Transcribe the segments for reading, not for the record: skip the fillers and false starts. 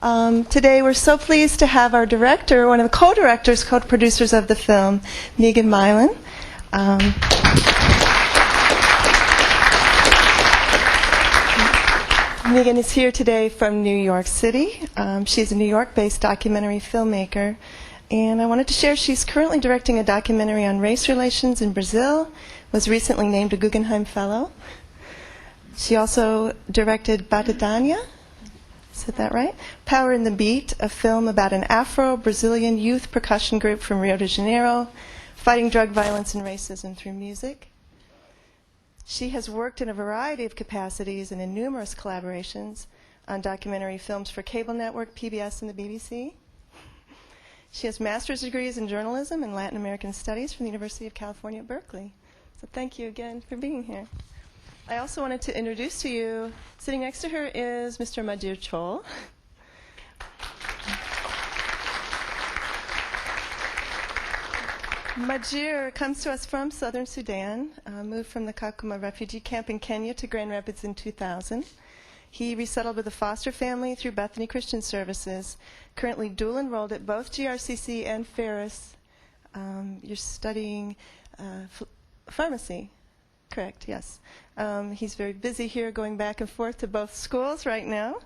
Today we're so pleased to have our director, one of the co-directors, co-producers of the film, Megan Milan. Megan is here today from New York City. She's a New York-based documentary filmmaker. And I wanted to share she's currently directing a documentary on race relations in Brazil, was recently named a Guggenheim Fellow. She also directed Batidania, said that right? Power in the Beat, a film about an Afro-Brazilian youth percussion group from Rio de Janeiro, fighting drug violence and racism through music. She has worked in a variety of capacities and in numerous collaborations on documentary films for cable network, PBS, and the BBC. She has master's degrees in journalism and Latin American studies from the University of California at Berkeley. So thank you again for being here. I also wanted to introduce to you, sitting next to her is Mr. Majir Chol. Majir comes to us from southern Sudan, moved from the Kakuma refugee camp in Kenya to Grand Rapids in 2000. He resettled with a foster family through Bethany Christian Services, currently dual enrolled at both GRCC and Ferris. You're studying pharmacy. Correct, yes. He's very busy here going back and forth to both schools right now.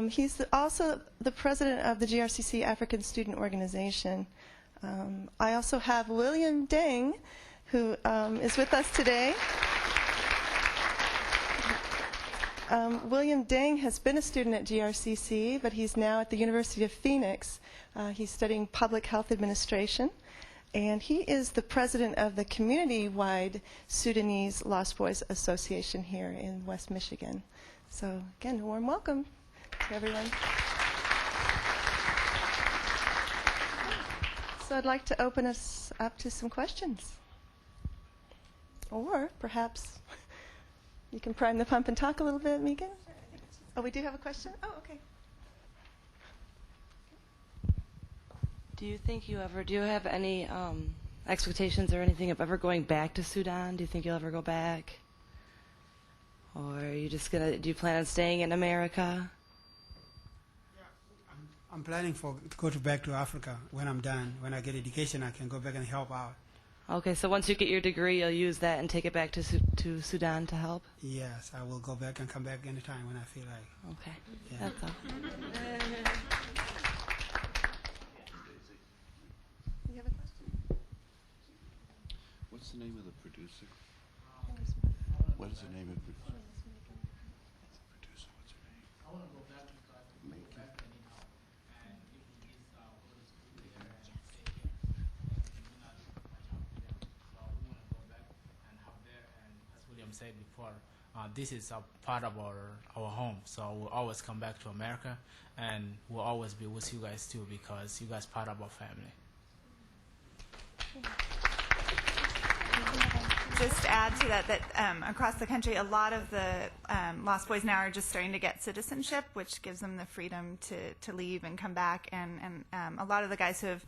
He's also the president of the GRCC African Student Organization. I also have William Deng, who is with us today. William Deng has been a student at GRCC, but he's now at the University of Phoenix. He's studying public health administration. And he is the president of the community-wide Sudanese Lost Boys Association here in West Michigan. So again, a warm welcome to everyone. So I'd like to open us up to some questions. Or perhaps you can prime the pump and talk a little bit, Megan. Oh, we do have a question? Oh, okay. Do you have any expectations or anything of ever going back to Sudan? Do you think you'll ever go back? Or are you just do you plan on staying in America? Yeah, I'm planning to go back to Africa when I'm done. When I get education, I can go back and help out. Okay, so once you get your degree, you'll use that and take it back to Sudan to help? Yes, I will go back and come back anytime when I feel like. Okay, yeah. That's all. You have a question? What's the name of the producer? What is the name of the producer? The producer, what's her name? I want to go back because I can go back anyhow. And if he is go to school there and stay here, then we not much help to them. So we want to go back and help there. And as William said before, this is a part of our home. So we'll always come back to America, and we'll always be with you guys too, because you guys part of our family. Just to add to that across the country, a lot of the Lost Boys now are just starting to get citizenship, which gives them the freedom to leave and come back. And a lot of the guys who have,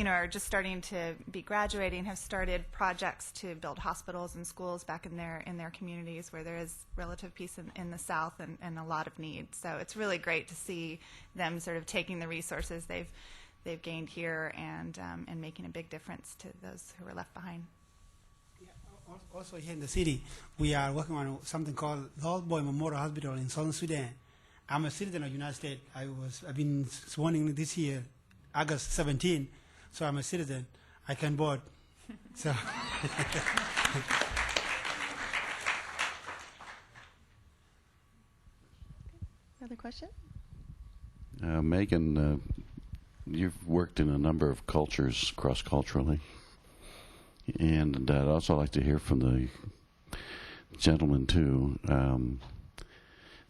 are just starting to be graduating have started projects to build hospitals and schools back in their communities where there is relative peace in the South and a lot of need. So it's really great to see them sort of taking the resources they've gained here and making a big difference to those who were left behind. Also here in the city, we are working on something called the Old Boy Memorial Hospital in Southern Sudan. I'm a citizen of the United States. I've been sworn in this year, August 17, so I'm a citizen. I can vote. So. Another question? Megan, you've worked in a number of cultures cross-culturally. And I'd also like to hear from the gentleman, too.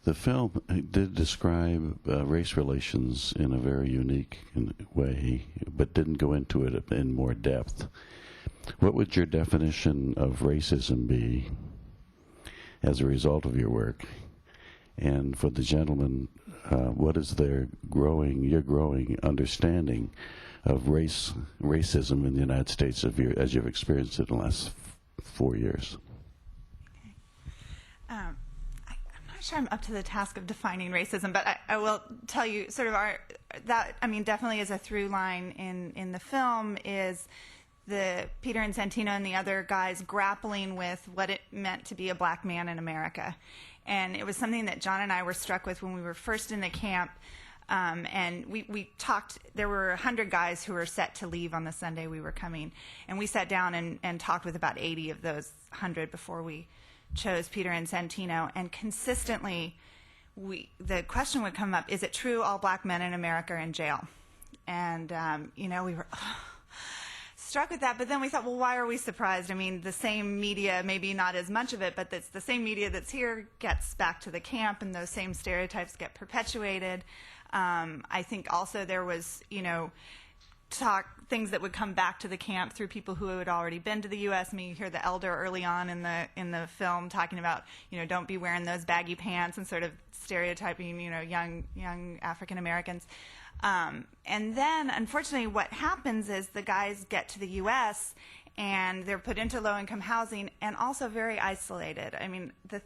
The film did describe race relations in a very unique way, but didn't go into it in more depth. What would your definition of racism be as a result of your work? And for the gentleman, what is your growing understanding of racism in the United States as you've experienced it in the last 4 years? I'm not sure I'm up to the task of defining racism, but I will tell you sort of definitely as a through line in the film is the Peter and Santino and the other guys grappling with what it meant to be a black man in America. And it was something that John and I were struck with when we were first in the camp. And we talked, there were 100 guys who were set to leave on the Sunday we were coming. And we sat down and talked with about 80 of those 100 before we chose Peter and Santino. And consistently, the question would come up, is it true all black men in America are in jail? And, we were struck with that, but then we thought, well, why are we surprised? I mean, the same media, maybe not as much of it, but it's the same media that's here gets back to the camp, and those same stereotypes get perpetuated. I think also there was, things that would come back to the camp through people who had already been to the U.S. I mean, you hear the elder early on in the film talking about, don't be wearing those baggy pants and sort of stereotyping, young African Americans. And then, unfortunately, what happens is the guys get to the U.S. and they're put into low-income housing and also very isolated. I mean, the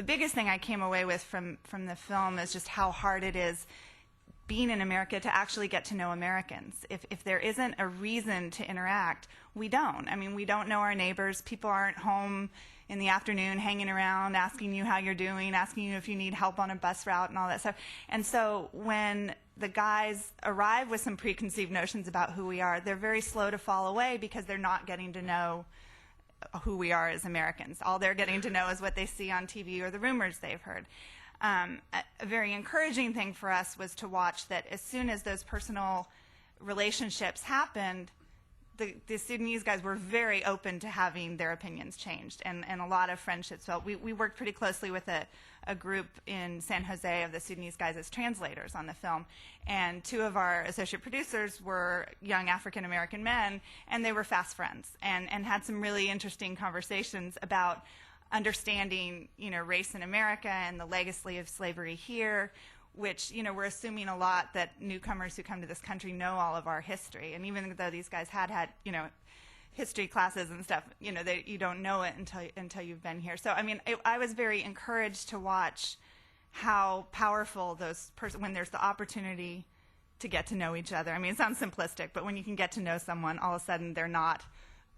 biggest thing I came away with from the film is just how hard it is being in America to actually get to know Americans. If there isn't a reason to interact, we don't. I mean, we don't know our neighbors. People aren't home in the afternoon hanging around, asking you how you're doing, asking you if you need help on a bus route and all that stuff. And so when the guys arrive with some preconceived notions about who we are, they're very slow to fall away because they're not getting to know who we are as Americans. All they're getting to know is what they see on TV or the rumors they've heard. A very encouraging thing for us was to watch that as soon as those personal relationships happened, the Sudanese guys were very open to having their opinions changed, and a lot of friendships felt. We worked pretty closely with a group in San Jose of the Sudanese guys as translators on the film, and two of our associate producers were young African American men, and they were fast friends and had some really interesting conversations about understanding, race in America and the legacy of slavery here, which, we're assuming a lot that newcomers who come to this country know all of our history. And even though these guys had, history classes and stuff, you don't know it until you've been here. So, I mean, I was very encouraged to watch how powerful when there's the opportunity to get to know each other. I mean, it sounds simplistic, but when you can get to know someone, all of a sudden they're not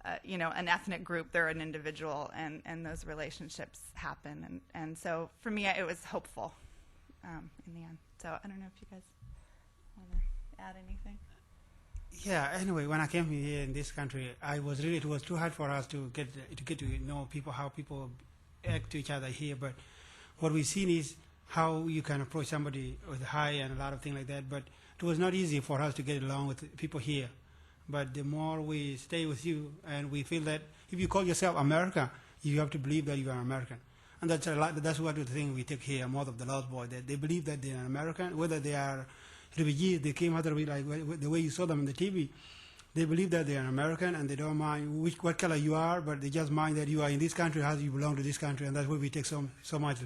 an ethnic group, they're an individual, and those relationships happen. And so for me, it was hopeful in the end. So I don't know if you guys want to add anything. Yeah, anyway, when I came here in this country, it was too hard for us to get to know people, how people act to each other here. But what we've seen is how you can approach somebody with hi and a lot of things like that. But it was not easy for us to get along with people here. But the more we stay with you, and we feel that if you call yourself America, you have to believe that you are American. And that's what the thing we take here, most of the Lost Boys, that they believe that they are American, whether they are refugees, they came out of it like the way you saw them on the TV. They believe that they are American, and they don't mind what color you are, but they just mind that you are in this country, how you belong to this country, and that's what we take so much.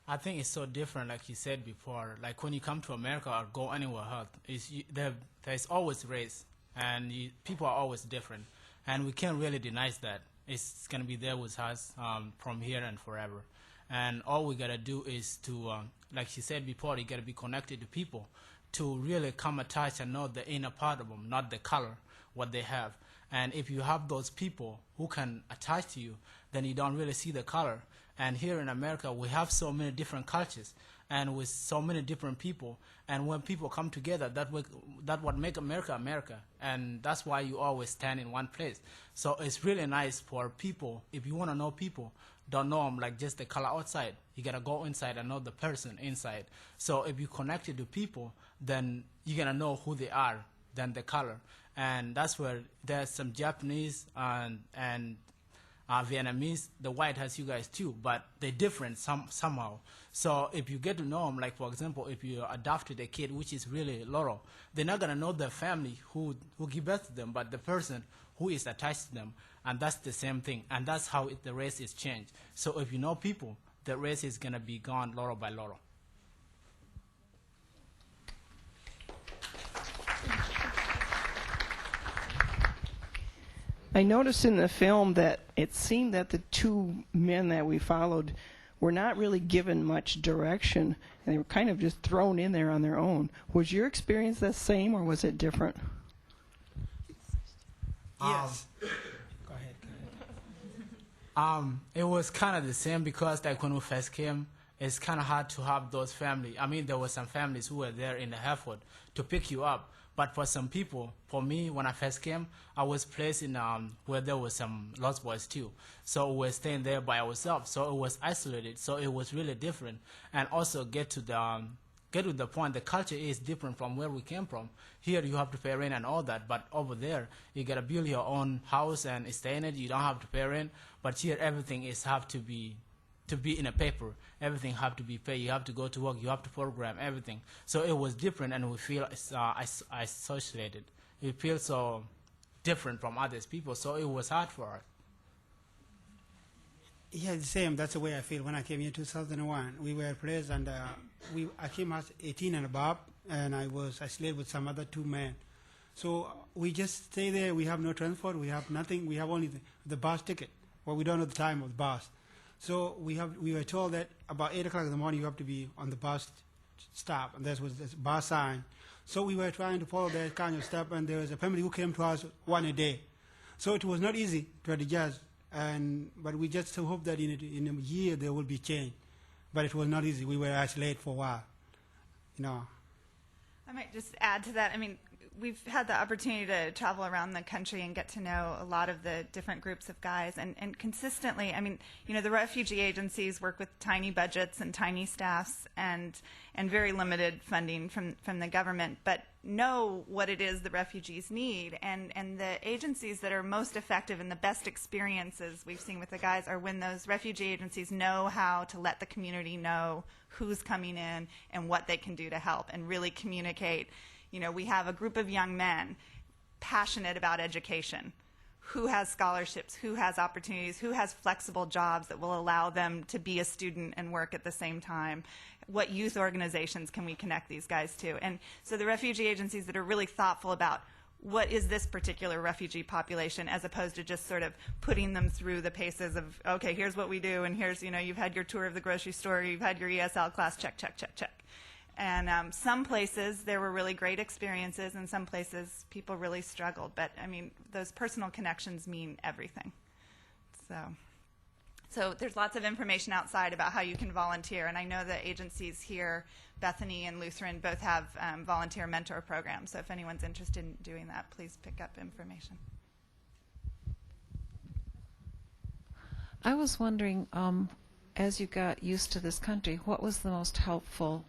I think it's so different, like you said before. Like when you come to America or go anywhere else, there's always race, and people are always different, and we can't really deny that. It's going to be there with us from here and forever. And all we got to do is to, like she said before, you got to be connected to people to really come attached and know the inner part of them, not the color, what they have. And if you have those people who can attach to you, then you don't really see the color. And here in America, we have so many different cultures and with so many different people. And when people come together, that what make America, America. And that's why you always stand in one place. So it's really nice for people, if you want to know people, don't know them like just the color outside. You got to go inside and know the person inside. So if you connected to people, then you're going to know who they are than the color. And that's where there's some Japanese and Vietnamese, the white has you guys too, but they're different somehow. So if you get to know them, like for example, if you adopted a kid, which is really little, they're not going to know the family who give birth to them, but the person who is attached to them. And that's the same thing. And that's how the race is changed. So if you know people, the race is going to be gone little by little. I noticed in the film that it seemed that the two men that we followed were not really given much direction, and they were kind of just thrown in there on their own. Was your experience the same, or was it different? Yes. Go ahead. It was kind of the same because like when we first came, it's kind of hard to have those families. I mean, there were some families who were there in the airport to pick you up. But for some people, for me, when I first came, I was placed in where there was some lost boys too. So we were staying there by ourselves. So it was isolated. So it was really different. And also get to the point, the culture is different from where we came from. Here you have to pay rent and all that, but over there you gotta build your own house and stay in it. You don't have to pay rent. But here everything is have to be in a paper. Everything have to be paid. You have to go to work. You have to program everything. So it was different, and we feel isolated. We feel so different from others people. So it was hard for us. Yeah, the same. That's the way I feel. When I came here in 2001, we were placed, and I came as 18 and above, and I was isolated with some other 2 men. So we just stay there. We have no transport. We have nothing. We have only the bus ticket. Well, we don't know the time of the bus. So we were told that about 8 o'clock in the morning you have to be on the bus stop, and that was the bus sign. So we were trying to follow that kind of stuff, and there was a family who came to us one a day. So it was not easy to adjust, but we just hope that in a year there will be change. But it was not easy. We were isolated for a while, you know. I might just add to that. I mean, we've had the opportunity to travel around the country and get to know a lot of the different groups of guys. And consistently, I mean, you know, the refugee agencies work with tiny budgets and tiny staffs and very limited funding from the government, but know what it is the refugees need. And the agencies that are most effective and the best experiences we've seen with the guys are when those refugee agencies know how to let the community know who's coming in and what they can do to help and really communicate. You know, we have a group of young men passionate about education, who has scholarships, who has opportunities, who has flexible jobs that will allow them to be a student and work at the same time. What youth organizations can we connect these guys to? And so the refugee agencies that are really thoughtful about what is this particular refugee population, as opposed to just sort of putting them through the paces of, okay, here's what we do, and here's, you know, you've had your tour of the grocery store, you've had your ESL class, check, check, check, check. And some places there were really great experiences, and some places people really struggled. But I mean, those personal connections mean everything. So there's lots of information outside about how you can volunteer. And I know the agencies here, Bethany and Lutheran, both have volunteer mentor programs. So if anyone's interested in doing that, please pick up information. I was wondering, as you got used to this country, what was the most helpful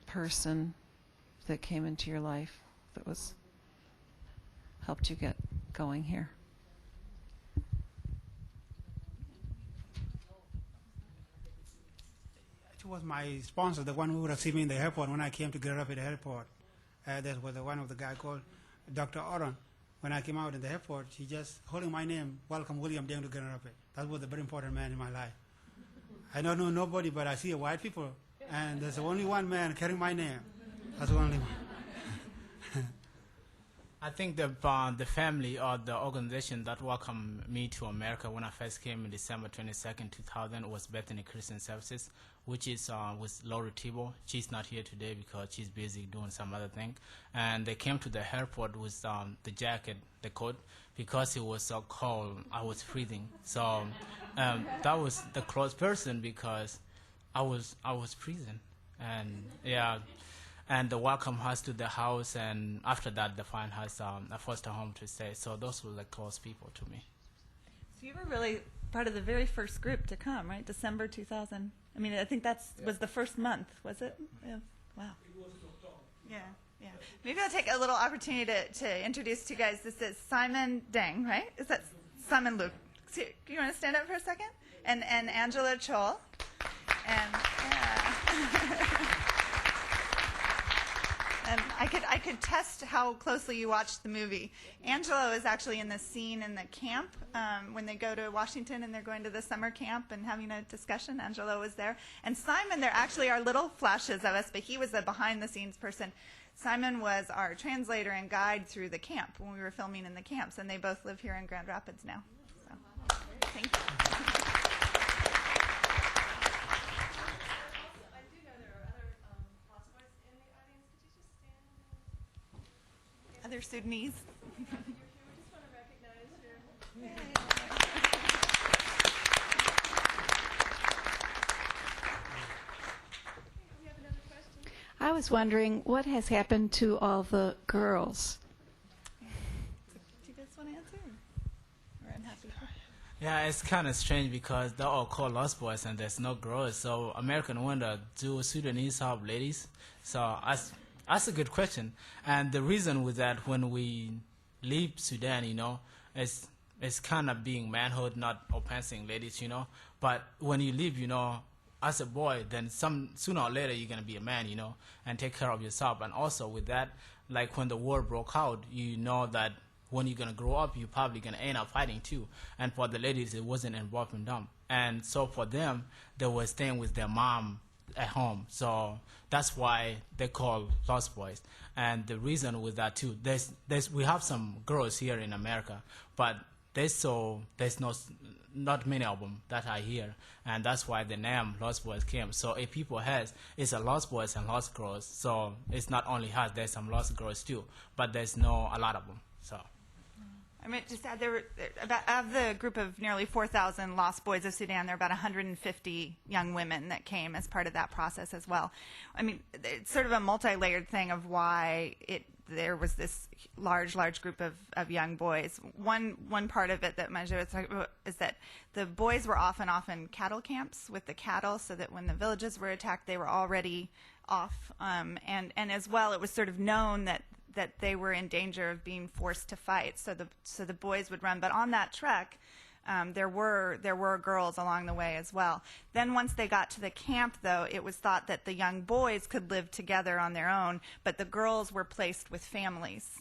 person that came into your life that helped you get going here? It was my sponsor, the one who received me in the airport when I came to get up at the airport. That was one of the guy called Dr. Oron. When I came out in the airport, he just holding my name, welcome William down to Grand Rapids. That was a very important man in my life. I don't know nobody, but I see white people. And there's only one man carrying my name. That's the only one. I think the family or the organization that welcomed me to America when I first came in December 22nd, 2000 was Bethany Christian Services, which is with Lori Thibault. She's not here today because she's busy doing some other thing. And they came to the airport with the jacket, the coat, because it was so cold. I was freezing. So that was the close person because I was freezing, and yeah, and the welcome us to the house, and after that, they find us a foster home to stay. So those were the close people to me. So you were really part of the very first group to come, right? December 2000. I mean, I think was the first month, was it? Yeah. Wow. It was in October. Yeah, yeah. Maybe I'll take a little opportunity to introduce to you guys. This is Simon Deng, right? Is that Simon Luke? So, you want to stand up for a second? And Angela Chol. And and I could test how closely you watched the movie. Angelo is actually in the scene in the camp when they go to Washington and they're going to the summer camp and having a discussion. Angelo was there. And Simon, there actually are little flashes of us, but he was a behind-the-scenes person. Simon was our translator and guide through the camp when we were filming in the camps, and they both live here in Grand Rapids now. So, thank you. you're Sudanese. I was wondering what has happened to all the girls. Do you guys want to answer? Or I'm happy. Yeah, it's kind of strange because they're all called lost boys and there's no girls. So American wonder, do Sudanese have ladies? So that's a good question. And the reason was that when we leave Sudan, it's kind of being manhood, not oppressing ladies, But when you leave, as a boy, then sooner or later you're gonna be a man, and take care of yourself. And also with that, like when the war broke out, you know that when you're gonna grow up, you're probably gonna end up fighting too. And for the ladies, it wasn't involved in them. And so for them, they were staying with their mom at home. So that's why they call lost boys. And the reason was that too. We have some girls here in America, but there's not many of them that I hear, and that's why the name Lost Boys came. So if people has, it's a Lost Boys and Lost Girls. So it's not only us, there's some Lost Girls too, but there's no a lot of them. So. I meant just add there were about of the group of nearly 4,000 lost boys of Sudan. There are about 150 young women that came as part of that process as well. I mean, it's sort of a multi-layered thing of why there was this large group of young boys. One part of it that Majid was talking about is that the boys were often cattle camps with the cattle, so that when the villages were attacked, they were already off. And as well, it was sort of known that they were in danger of being forced to fight, so the boys would run. But on that trek, there were girls along the way as well. Then once they got to the camp, though, it was thought that the young boys could live together on their own, but the girls were placed with families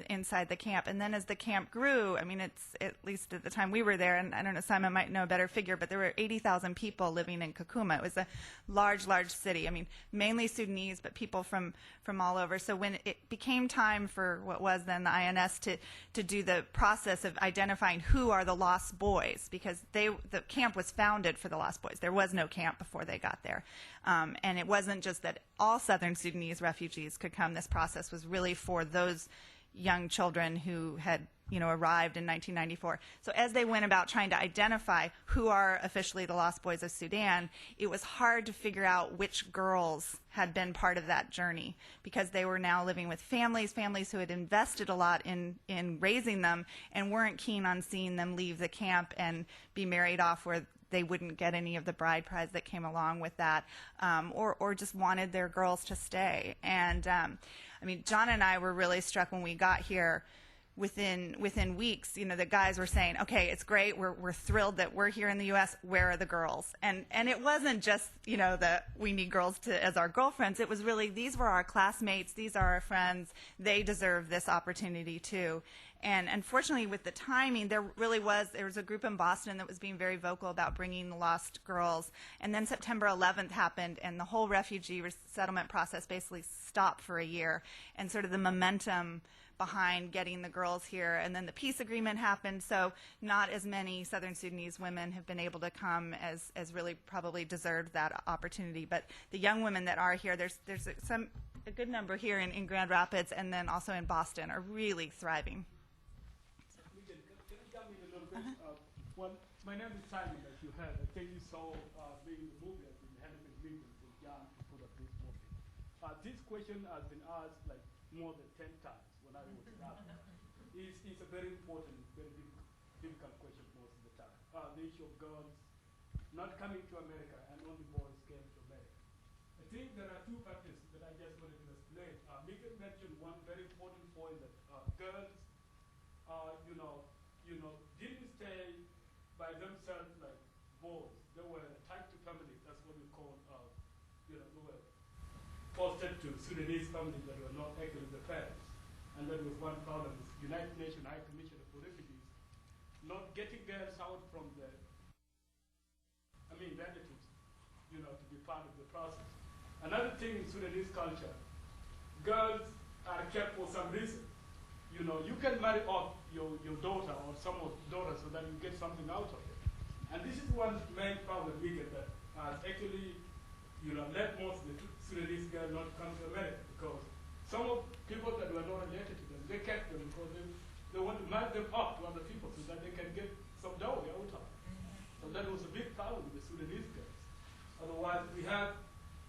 inside the camp. And then as the camp grew, I mean, it's at least at the time we were there, and I don't know, Simon might know a better figure, but there were 80,000 people living in Kakuma. It was a large city. I mean, mainly Sudanese, but people from all over. So when it became time for what was then the INS to do the process of identifying who are the lost boys, because the camp was founded for the lost boys. There was no camp before they got there. And it wasn't just that all southern Sudanese refugees could come. This process was really for those young children who had arrived in 1994. So as they went about trying to identify who are officially the Lost Boys of Sudan, it was hard to figure out which girls had been part of that journey, because they were now living with families who had invested a lot in raising them and weren't keen on seeing them leave the camp and be married off where they wouldn't get any of the bride prize that came along with that, or just wanted their girls to stay. And I mean, John and I were really struck when we got here. Within weeks, the guys were saying, okay, it's great, we're thrilled that we're here in the U.S., where are the girls? And it wasn't just, that we need girls as our girlfriends. It was really, these were our classmates, these are our friends, they deserve this opportunity too. And unfortunately, with the timing, there was a group in Boston that was being very vocal about bringing the lost girls. And then September 11th happened, and the whole refugee resettlement process basically stopped for a year. And sort of the momentum behind getting the girls here, and then the peace agreement happened, so not as many Southern Sudanese women have been able to come as really probably deserved that opportunity. But the young women that are here, there's a good number here in Grand Rapids, and then also in Boston, are really thriving. Can you tell me a little bit? Well, my name is Simon, as you heard. I think you saw maybe the movie has been Hannibal Meetings with John to put up this movie. This question has been asked like more than 10 times when I was out. It's a very important, very difficult question most of the time. The issue of girls not coming to America and only boys came to America. I think there are two factors that I just wanted to explain. Mika mentioned one very important point that girls, didn't stay by themselves like boys. They were tied to families. That's what we call, they were fostered to Sudanese families that were not actually the parents. And that was one problem. The United Nations High Commissioner for Refugees not getting girls out from relatives, to be part of the process. Another thing in Sudanese culture, girls are kept for some reason. You can marry off your daughter or someone's daughter so that you get something out of it. And this is one main problem we get that has actually, led most of the Sudanese girls not to come to America, because some of people that were not related to them They kept them because they want to marry them up to other people so that they can get some dowry out of it. So that was a big problem with the Sudanese girls. Otherwise, we had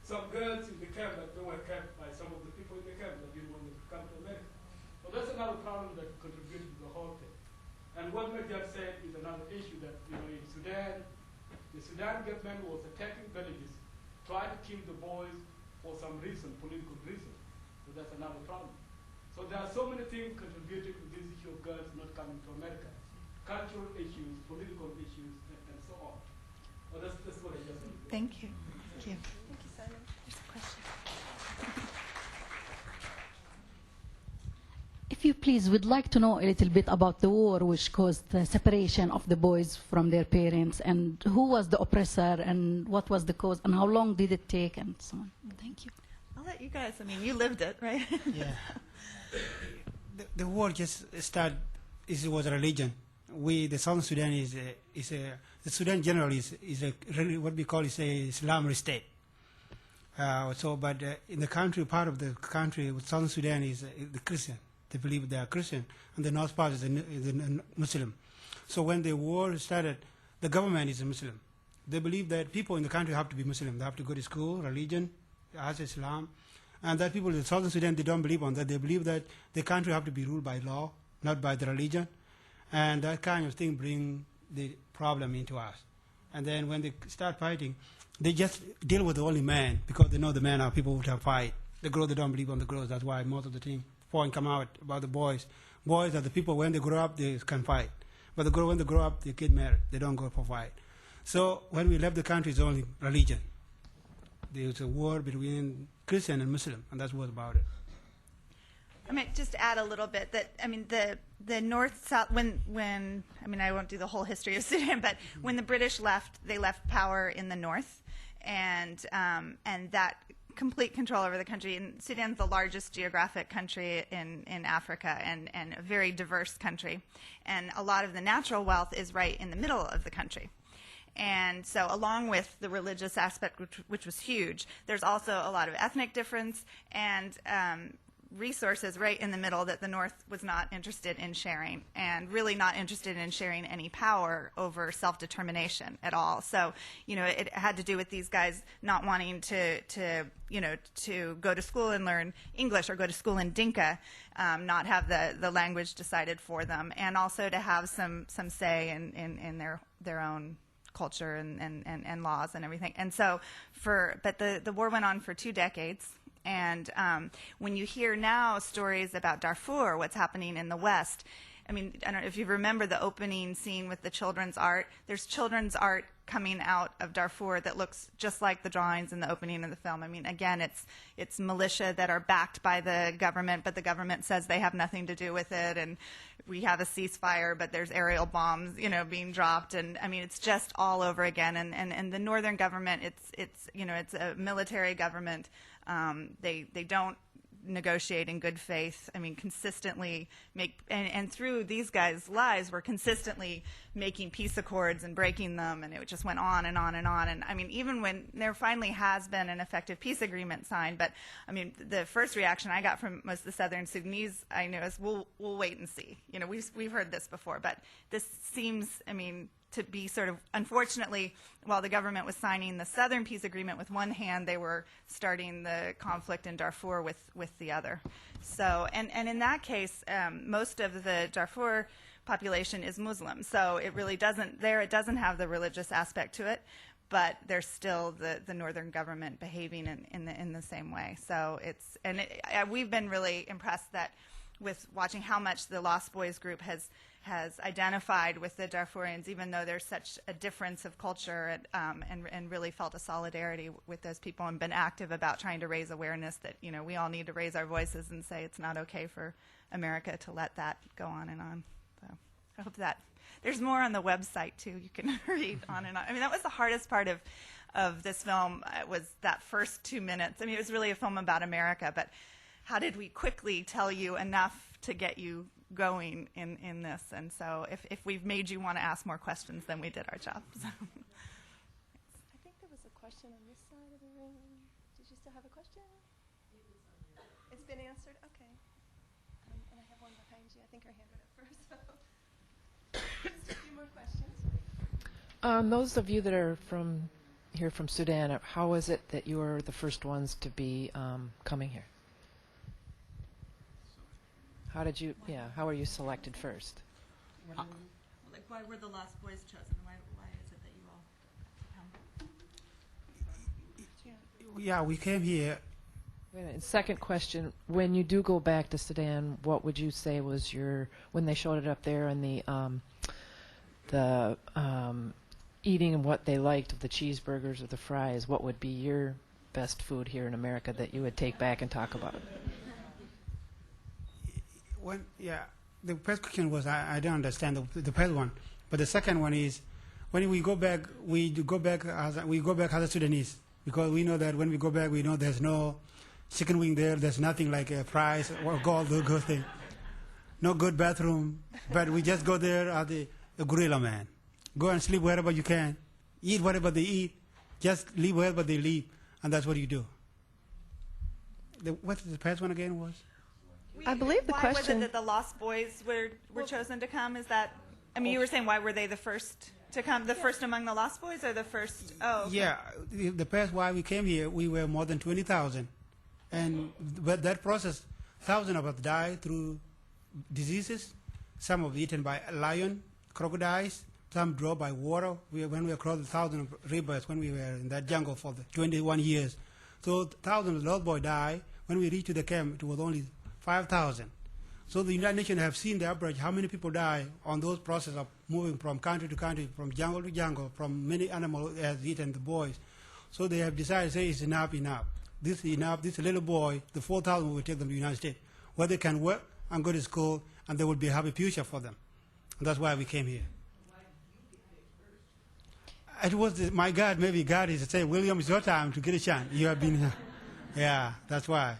some girls in the camp that they were kept by some of the people in the camp that didn't want them to come to America. So that's another problem that contributed to the whole thing. And what Major said is another issue that, in Sudan, the Sudan government was attacking villages, trying to kill the boys for some reason, political reason. So that's another problem. So there are so many things contributing to this issue of girls not coming to America. Cultural issues, political issues, and so on. Well, that's what I just said. Thank you. Thank you. Thank you, Simon. There's a question. If you please, would like to know a little bit about the war which caused the separation of the boys from their parents, and who was the oppressor, and what was the cause, and how long did it take, and so on. Thank you. I'll let you guys, you lived it, right? Yeah. The war just started, it was a religion. The Southern Sudan the Sudan generally is a what we call is a Islamic state. But in the country, part of the country, Southern Sudan is the Christian. They believe they are Christian, and the north part is a Muslim. So when the war started, the government is a Muslim. They believe that people in the country have to be Muslim. They have to go to school, religion, as Islam. And that people in Southern Sudan, they don't believe on that. They believe that the country have to be ruled by law, not by the religion. And that kind of thing bring the problem into us. And then when they start fighting, they just deal with the only man because they know the men are people who can fight. The girls, they don't believe on the girls. That's why most of the thing point come out about the boys. Boys are the people when they grow up, they can fight. But the girl, when they grow up, they get married. They don't go for fight. So when we left the country, it's only religion. There was a war between Christian and Muslim, and that's what about it. I might just add a little bit that the north-south when I won't do the whole history of Sudan, but when the British left, they left power in the north, and that complete control over the country. And Sudan's the largest geographic country in Africa, and a very diverse country, and a lot of the natural wealth is right in the middle of the country. And so along with the religious aspect, which was huge, there's also a lot of ethnic difference and resources right in the middle that the North was not interested in sharing, and really not interested in sharing any power over self-determination at all. So, it had to do with these guys not wanting to go to school and learn English, or go to school in Dinka, not have the language decided for them, and also to have some say in their own culture and laws and everything. And so but the war went on for 2 decades. And when you hear now stories about Darfur, what's happening in the West, I don't know if you remember the opening scene with the children's art. There's children's art coming out of Darfur that looks just like the drawings in the opening of the film. Again, it's militia that are backed by the government, but the government says they have nothing to do with it, and we have a ceasefire, but there's aerial bombs, being dropped, and it's just all over again. And the northern government, it's a military government. They don't negotiate in good faith. Consistently and through these guys' lives, we're consistently making peace accords and breaking them, and it just went on and on and on. And even when there finally has been an effective peace agreement signed, but the first reaction I got from most of the Southern Sudanese I know is, we'll wait and see. We've heard this before, but this seems, to be sort of, unfortunately, while the government was signing the Southern peace agreement with one hand, they were starting the conflict in Darfur with the other. So, and in that case, most of the Darfur population is Muslim, so it really doesn't have the religious aspect to it, but there's still the northern government behaving in the same way. So we've been really impressed with watching how much the Lost Boys group has identified with the Darfurians, even though there's such a difference of culture, and really felt a solidarity with those people, and been active about trying to raise awareness that we all need to raise our voices and say it's not okay for America to let that go on and on. So I hope that there's more on the website too. You can read on and on. That was the hardest part of this film, was that first 2 minutes. It was really a film about America, but how did we quickly tell you enough to get you going in this? And so if we've made you want to ask more questions, then we did our job. So. I think there was a question on this side of the room. Did you still have a question? It's been answered? Okay. And I have one behind you. I think her hand went up first. Just a few more questions. Those of you that are from here from Sudan, how is it that you were the first ones to be coming here? How did you? Yeah, how were you selected first? Like, why were the Lost Boys chosen? Why is it that you all come? Yeah, we came here. Wait a minute. Second question: when you do go back to Sudan, what would you say was your when they showed it up there and the eating and what they liked of the cheeseburgers or the fries? What would be your best food here in America that you would take back and talk about? The first question was I don't understand the first one, but the second one is when we go back, we go back as a Sudanese, because we know that when we go back, we know there's no chicken wing there, there's nothing like fries or gold, those things, no good bathroom, but we just go there as a gorilla man, go and sleep wherever you can, eat whatever they eat, just leave wherever they leave, and that's what you do. What the first one again was? I believe the why question. was it that the Lost Boys were chosen to come? Is that, I mean, you were saying why were they the first to come? The first among the Lost Boys, or the first? Oh, okay. Yeah, the first why we came here, we were more than 20,000, and but that process, thousands of us died through diseases. Some of eaten by lion, crocodiles. Some drowned by water. When we across the thousands of rivers, when we were in that jungle for the 21 years, so thousands of Lost Boys died. When we reached the camp, it was only 5,000. So the United Nations have seen the average how many people die on those process of moving from country to country, from jungle to jungle, from many animals has eaten the boys. So they have decided, say, it's enough. This is enough. This little boy, the 4,000 will take them to the United States, where they can work and go to school, and there will be a happy future for them. And that's why we came here. It was my God. Maybe God is saying, William, it's your time to get a chance. You have been here. Yeah, that's why.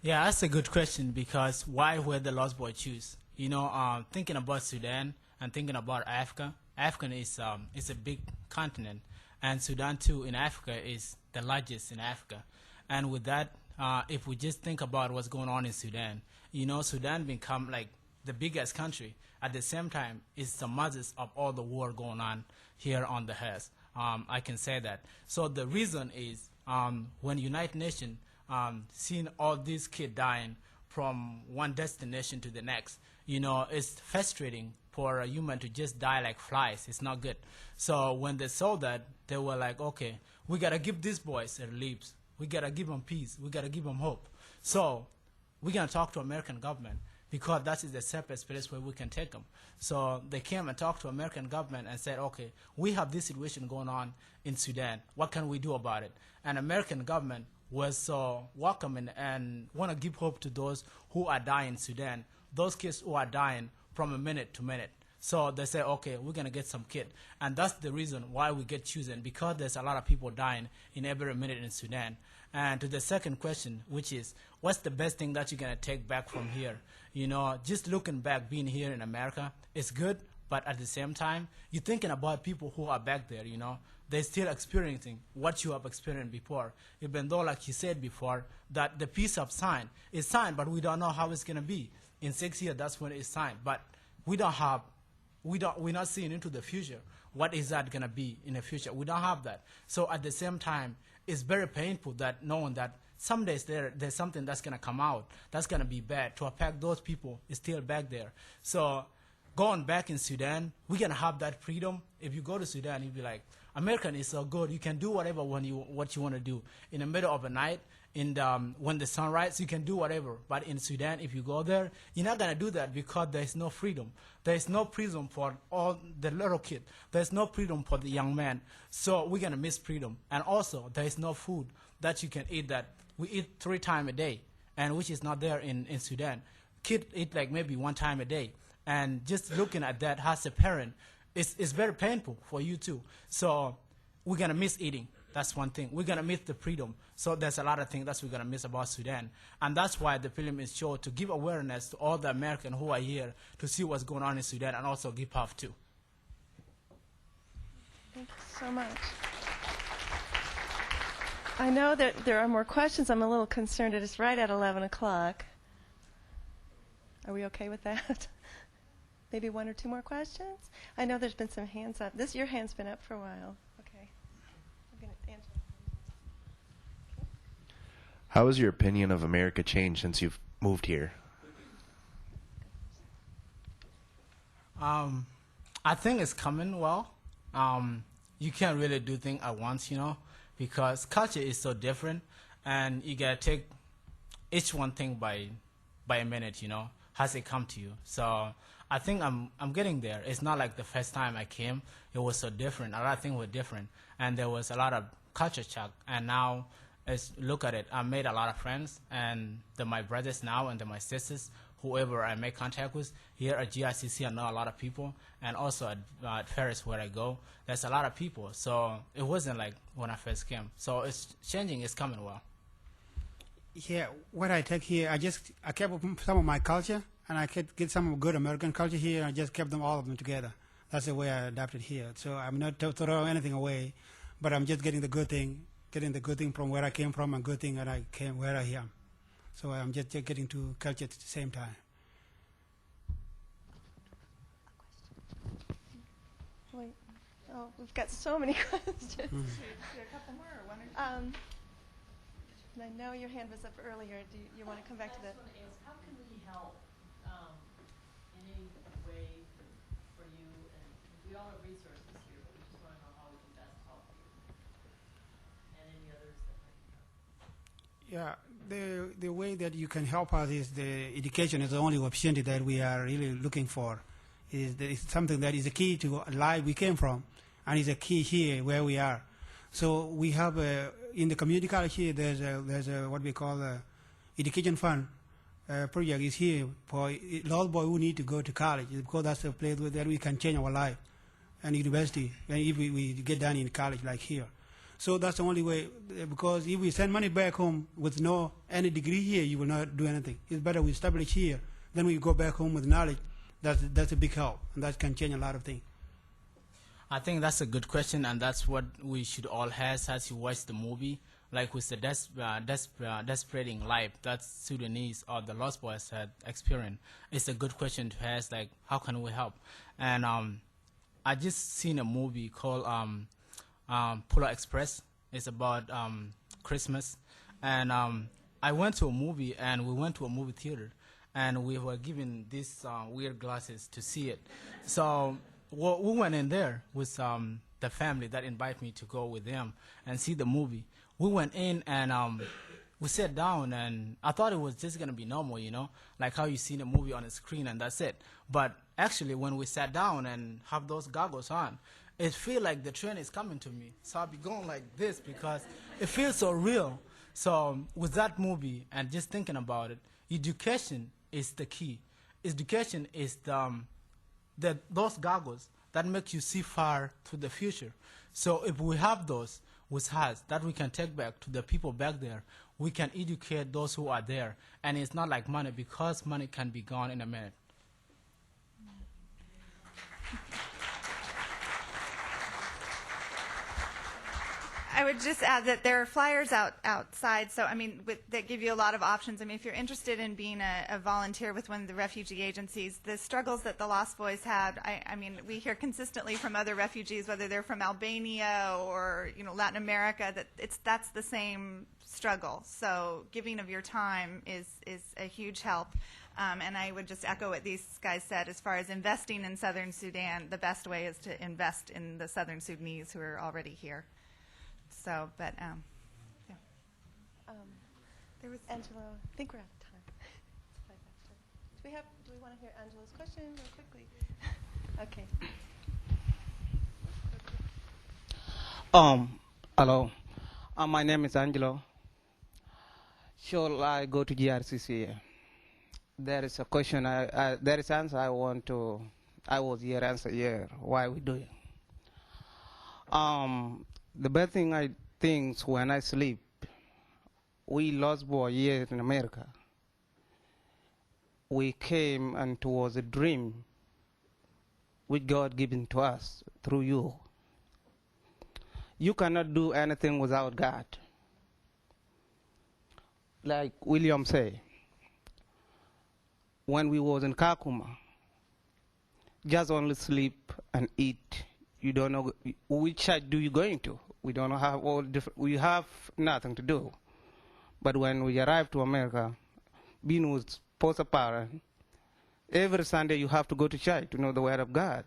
Yeah, that's a good question, because why were the Lost Boys choose? You know, thinking about Sudan and thinking about Africa, Africa is a big continent, and Sudan too in Africa is the largest in Africa. And with that, if we just think about what's going on in Sudan, you know, Sudan become like the biggest country. At the same time, it's the mothers of all the war going on here on the earth. I can say that. So the reason is when United Nations seeing all these kids dying from one destination to the next, you know, it's frustrating for a human to just die like flies. It's not good. So when they saw that, they were like, okay, we got to give these boys their lives. We got to give them peace. We got to give them hope. So we're going to talk to American government, because that is the safest place where we can take them. So they came and talked to American government and said, okay, we have this situation going on in Sudan. What can we do about it? And American government was so welcoming and want to give hope to those who are dying in Sudan, those kids who are dying from a minute to minute. So they say, okay, we're going to get some kid. And that's the reason why we get chosen, because there's a lot of people dying in every minute in Sudan. And to the second question, which is, what's the best thing that you're going to take back from here? You know, just looking back, being here in America, it's good, but at the same time, you're thinking about people who are back there, you know. They're still experiencing what you have experienced before. Even though, like you said before, that the peace of sign is signed, but we don't know how it's going to be. In 6 years, that's when it's signed. But we're not seeing into the future. What is that going to be in the future? We don't have that. So at the same time, it's very painful that knowing that some days there's something that's going to come out that's going to be bad. To affect those people is still back there. So going back in Sudan, we're going to have that freedom. If you go to Sudan, you'll be like, American is so good. You can do whatever what you want to do. In the middle of the night, when the sun rises, you can do whatever. But in Sudan, if you go there, you're not going to do that, because there's no freedom. There's no freedom for all the little kids. There's no freedom for the young man. So we're going to miss freedom. And also, there's no food that you can eat that we eat 3 times a day, and which is not there in Sudan. Kids eat like maybe 1 time a day. And just looking at that as a parent, it's very painful for you too. So we're going to miss eating. That's one thing. We're going to miss the freedom. So there's a lot of things that we're going to miss about Sudan. And that's why the film is shown, to give awareness to all the Americans who are here to see what's going on in Sudan, and also give hope too. Thank you so much. I know that there are more questions. I'm a little concerned that it's right at 11 o'clock. Are we okay with that? Maybe one or two more questions? I know there's been some hands up. Your hand's been up for a while. Okay. Angela. How has your opinion of America changed since you've moved here? I think it's coming well. You can't really do things at once, you know, because culture is so different, and you gotta take each one thing by a minute, you know, as it come to you. So I think I'm getting there. It's not like the first time I came, it was so different. A lot of things were different, and there was a lot of culture shock. And now, look at it. I made a lot of friends, and they're my brothers now, and they're my sisters. Whoever I make contact with here at GICC, I know a lot of people, and also at Paris where I go, there's a lot of people. So it wasn't like when I first came. So it's changing. It's coming well. Yeah, what I take here, I kept some of my culture, and I could get some good American culture here, and I just kept them, all of them together. That's the way I adapted here. So I'm not throwing anything away, but I'm just getting the good thing from where I came from, and good thing that I came where I am. So I'm just getting to culture at the same time. Wait. Oh, we've got so many questions. A couple more, or one or two? And I know your hand was up earlier. Do you want to come back to that? How can we help in any way for you? And we all have resources here, but we just want to know how we can best help you and any others that might help. Yeah, the way that you can help us is the education is the only opportunity that we are really looking for. It's something that is a key to life we came from, and is a key here where we are. So we have in the community college here. There's a what we call a education fund project is here for lost boy who need to go to college, because that's a place where we can change our life, and university, and if we get done in college like here. So that's the only way, because if we send money back home with no any degree here, you will not do anything. It's better we establish here, then we go back home with knowledge. That's a big help, and that can change a lot of things. I think that's a good question, and that's what we should all have as you watch the movie. Like with the desperate life that Sudanese or the Lost Boys had experienced. It's a good question to ask, like, how can we help? And I just seen a movie called Polar Express. It's about Christmas. And I went to a movie, and we went to a movie theater, and we were given these weird glasses to see it. So we went in there with the family that invited me to go with them and see the movie. We went in, and we sat down, and I thought it was just going to be normal, you know, like how you see the movie on the screen and that's it. But actually, when we sat down and have those goggles on, it feels like the train is coming to me. So I'll be going like this because it feels so real. So with that movie and just thinking about it, education is the key. Education is those goggles that make you see far to the future. So if we have those with us that we can take back to the people back there, we can educate those who are there. And it's not like money, because money can be gone in a minute. I would just add that there are flyers outside, so I mean, that give you a lot of options. I mean, if you're interested in being a volunteer with one of the refugee agencies, the struggles that the Lost Boys had, I mean, we hear consistently from other refugees, whether they're from Albania or Latin America, that that's the same struggle. So giving of your time is a huge help. And I would just echo what these guys said as far as investing in Southern Sudan. The best way is to invest in the Southern Sudanese who are already here. So, but yeah. There was Angelo. I think we're out of time. Do we want to hear Angelo's question real quickly? Okay. Hello. My name is Angelo. Shall I go to GRCC? There is a question. There is answer I want to. I was here answer here. Why we doing? The bad thing I think when I sleep, we lost boy here in America. We came and it was a dream which God given to us through you. You cannot do anything without God. Like William say, when we was in Kakuma, just only sleep and eat. You don't know which side do you going to. We don't have all different. We have nothing to do. But when we arrived to America, being was post-parent, every Sunday you have to go to church to know the word of God,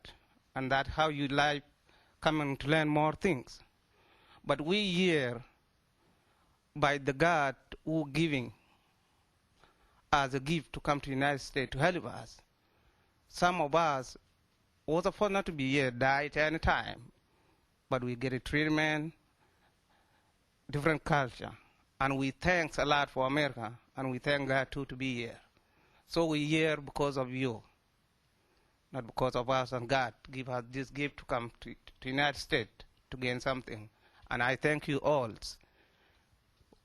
and that's how you like coming to learn more things. But we here, by the God who giving as a gift to come to the United States to help us. Some of us was supposed not to be here, died any time, but we get a treatment, different culture, and we thanks a lot for America, and we thank God too to be here. So we here because of you, not because of us, and God give us this gift to come to the United States to gain something. And I thank you all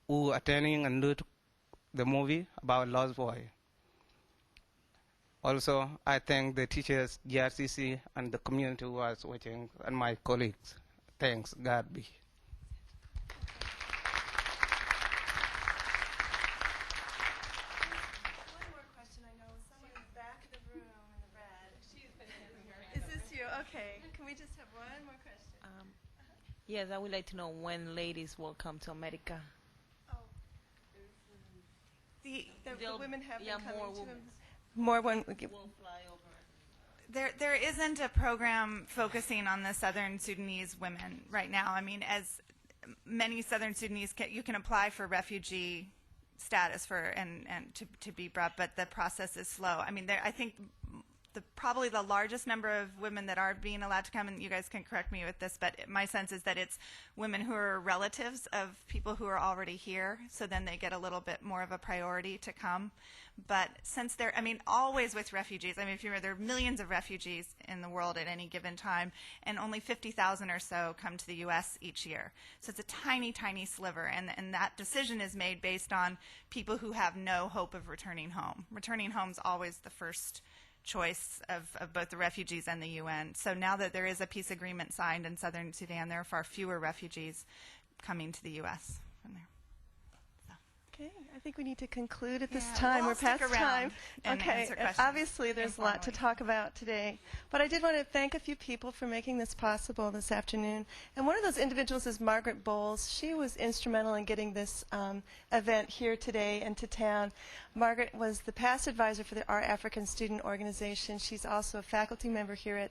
who attending and do the movie about Lost Boy. Also, I thank the teachers, GRCC, and the community who was watching, and my colleagues. Thanks, God be. One more question. I know someone in the back of the room in the red. Is this you? Okay. Can we just have one more question? Yes, I would like to know when ladies will come to America. The women have yeah, been coming more to women. More one. Will fly over. There isn't a program focusing on the Southern Sudanese women right now. I mean, as many Southern Sudanese, you can apply for refugee status and to be brought, but the process is slow. I mean, I think probably the largest number of women that are being allowed to come, and you guys can correct me with this, but my sense is that it's women who are relatives of people who are already here, so then they get a little bit more of a priority to come. But since always with refugees, I mean, if you remember, there are millions of refugees in the world at any given time, and only 50,000 or so come to the U.S. each year. So it's a tiny, tiny sliver, and that decision is made based on people who have no hope of returning home. Returning home is always the first choice of both the refugees and the UN. So now that there is a peace agreement signed in Southern Sudan, there are far fewer refugees coming to the U.S. from there. Okay, I think we need to conclude at this Yeah, time. we'll We're past stick around time. and Okay, answer questions obviously there's a lot to talk about today, but I did want to thank a few people for making this possible this afternoon. And one of those individuals is Margaret Bowles. She was instrumental in getting this event here today into town. Margaret was the past advisor for Our African Student Organization. She's also a faculty member here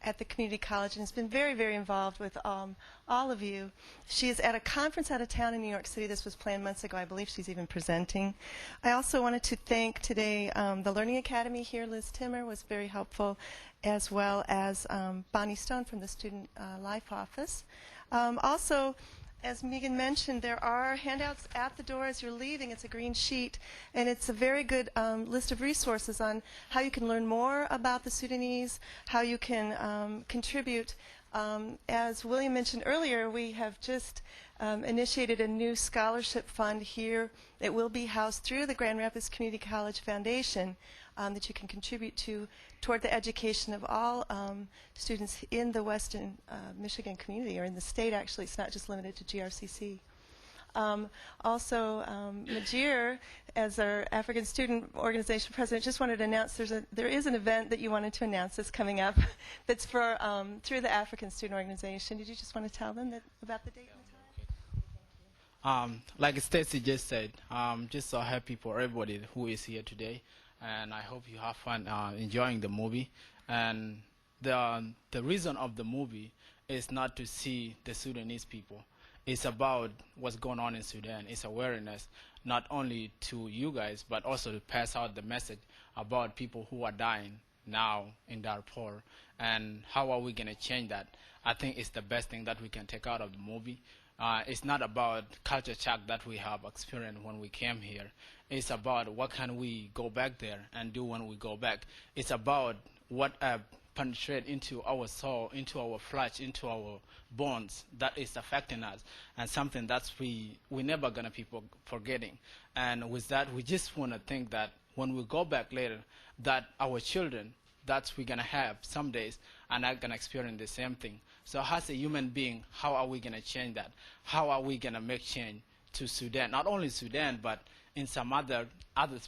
at the community college and has been very, very involved with all of you. She is at a conference out of town in New York City. This was planned months ago. I believe she's even presenting. I also wanted to thank today the Learning Academy here. Liz Timmer was very helpful, as well as Bonnie Stone from the Student Life Office. Also, as Megan mentioned, there are handouts at the door as you're leaving. It's a green sheet, and it's a very good list of resources on how you can learn more about the Sudanese, how you can contribute. As William mentioned earlier, we have just initiated a new scholarship fund here. It will be housed through the Grand Rapids Community College Foundation that you can contribute toward the education of all students in the Western Michigan community, or in the state, actually. It's not just limited to GRCC. Also, Majir, as our African Student Organization president, just wanted to announce there is an event that you wanted to announce that's coming up that's for through the African Student Organization. Did you just want to tell them about the date and the time? Like Stacy just said, just so happy for everybody who is here today, and I hope you have fun enjoying the movie. And the reason of the movie is not to see the Sudanese people. It's about what's going on in Sudan. It's awareness, not only to you guys, but also to pass out the message about people who are dying now in Darfur, and how are we going to change that. I think it's the best thing that we can take out of the movie. It's not about culture shock that we have experienced when we came here. It's about what can we go back there and do when we go back. It's about what penetrate into our soul, into our flesh, into our bones, that is affecting us, and something that we never gonna be forgetting. And with that, we just want to think that when we go back later, that our children that we're gonna have some days are not gonna experience the same thing. So as a human being, how are we gonna change that? How are we gonna make change to Sudan? Not only Sudan, but in some other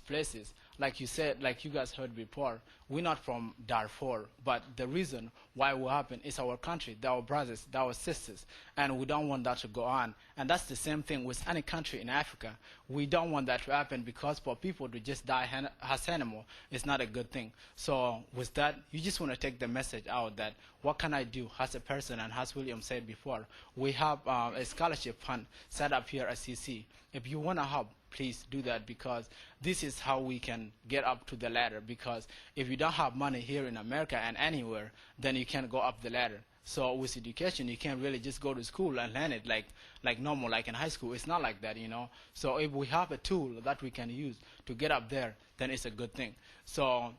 places. Like you said, like you guys heard before, we're not from Darfur, but the reason why it will happen is our country, our brothers, our sisters, and we don't want that to go on. And that's the same thing with any country in Africa. We don't want that to happen, because for people to just die as animal is not a good thing. So with that, you just want to take the message out that what can I do as a person, and as William said before, we have a scholarship fund set up here at CC. If you want to help, please do that, because this is how we can get up to the ladder. Because if you don't have money here in America and anywhere, then you can't go up the ladder. So with education, you can't really just go to school and learn it like normal, like in high school. It's not like that, you know. So if we have a tool that we can use to get up there, then it's a good thing. So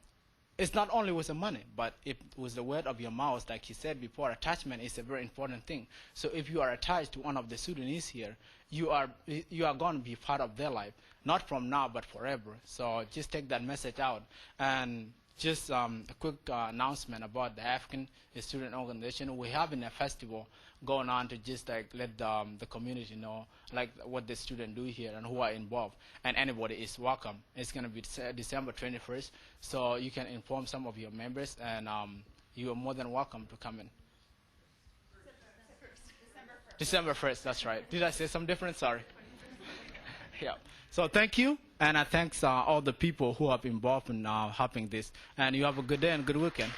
it's not only with the money, but it was the word of your mouth. Like he said before, attachment is a very important thing. So if you are attached to one of the Sudanese here, you are going to be part of their life, not from now but forever. So just take that message out. And just a quick announcement about the African Student Organization. We have a festival going on to just like let the community know like what the students do here and who are involved, and anybody is welcome. It's going to be December 21st, so you can inform some of your members, and you are more than welcome to come in. December 1st, that's right. Did I say something different? Sorry. Yeah. So thank you, and I thanks all the people who have involved in helping this. And you have a good day and good weekend.